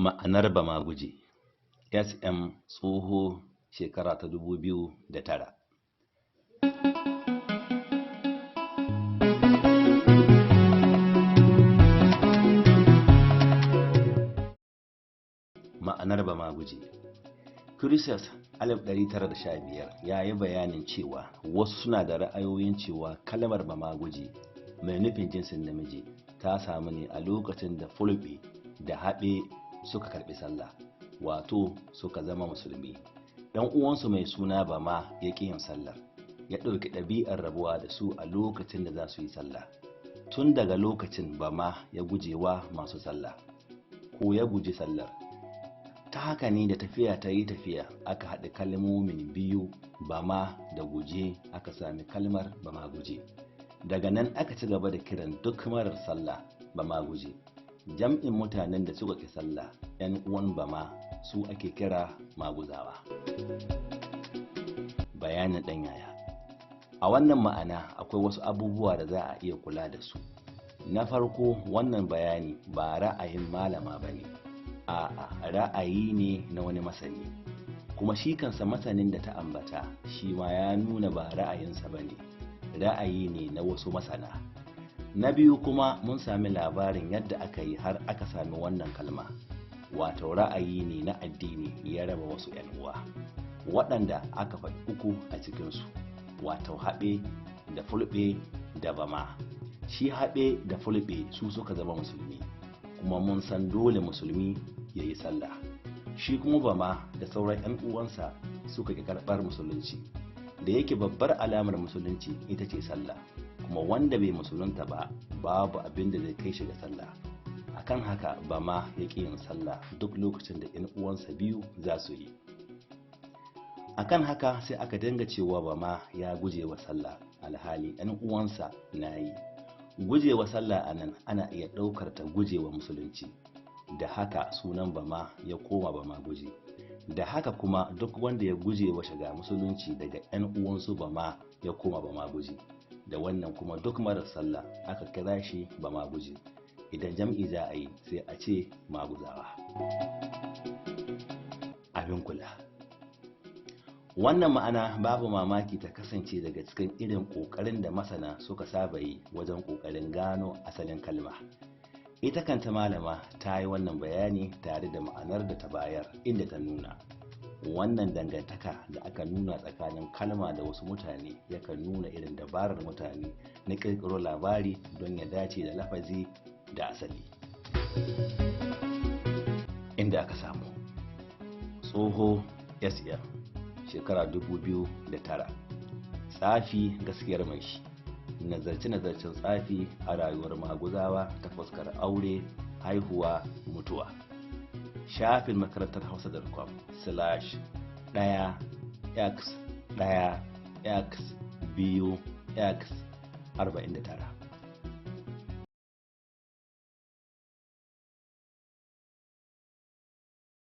Ma'anar Bamaguje, SM Tsoho, shekara ta 2009. Ma'anar Bamaguje. Crusius 1915 ya yi bayanin cewa wasu suna da ra'ayoyin cewa kalmar Bamaguje mai nufin jinsin namiji ta samu ne a lokacin da Fulbe da Haɓe suka karɓi sallah, wato suka zama musulmi. Dan uwansu mai suna Bama ya ƙi yin sallar, ya ɗauki ɗabi'ar rabuwa da su a lokacin da za su yi sallah. Tun daga lokacin Bama ya gujewa masu sallah, ko ya guji sallar. Ta haka ne da tafiya ta yi tafiya aka haɗa kalmomin biyu, Bama da Guje, aka sami kalmar Bamaguje. Daga nan aka ci gaba da kiran duk marar sallah Bamaguje. Jam'in mutanen da suka ƙi sallah, 'yan uwan Bama, su ake kira Maguzawa. Bayanin ɗan yaya. A wannan ma'ana akwai wasu abubuwa da za a iya kula da su. Na farko, wannan bayani ba ra'ayin malama ba ne, a'a ra'ayi ne na wani masani, kuma shi kansa masanin da ta ambata shi ma ya nuna ba ra'ayinsa ba ne, ra'ayi ne na wasu masana. Na biyu kuma, mun sami labarin yadda aka yi har aka sami wannan kalma, wato ra'ayi ne na addini ya raba wasu 'yan uwa, waɗanda aka faɗi uku a cikinsu, wato Haɓe da Fulɓe da Bama. Shi Haɓe da Fulɓe su suka zama musulmi, kuma mun san dole musulmi ya yi sallah. Shi kuma Bama da sauran 'yan uwansa suka ƙi karɓar musulunci, da yake babbar alamar musulunci ita ce sallah, kuma wanda bai musulunta ba babu abin da zai kai shi ga sallah. Akan haka Bama ya ƙi yin sallah duk lokacin da 'yan uwansa biyu za su yi. Akan haka sai aka dinga cewa Bama ya guje wa sallah, alhali 'yan uwansa na yi. Gujewa sallah anan ana iya ɗaukar ta gujewa musulunci, da haka sunan Bama ya koma Bamaguje. Da haka kuma duk wanda ya guje wa shiga musulunci daga 'yan uwansu Bama ya koma Bamaguje. Da wannan kuma duk marar sallah aka kira shi Bamaguje. Idan jam'i za a yi sai a ce Maguzawa. Abin kula. Wannan ma'ana babu mamaki ta kasance daga cikin irin ƙoƙarin da masana suka saba yi wajen ƙoƙarin gano asalin kalma. Ita kanta malama ta yi wannan bayani tare da ma'anar da ta bayar, inda ta nuna wannan dangantaka da aka nuna tsakanin kalma da wasu mutane yakan nuna irin dabarar mutane na ƙirƙiro labari don ya dace da lafazi da asali. Inda aka samu Tsoho SM, shekara 2009. Tsafi gaskiyar mai shi. Nazarce-nazarcen tsafi a rayuwar Maguzawa ta fuskar aure, haihuwa, mutuwa. Shafin makarantar hausa.com/1x1x2x49.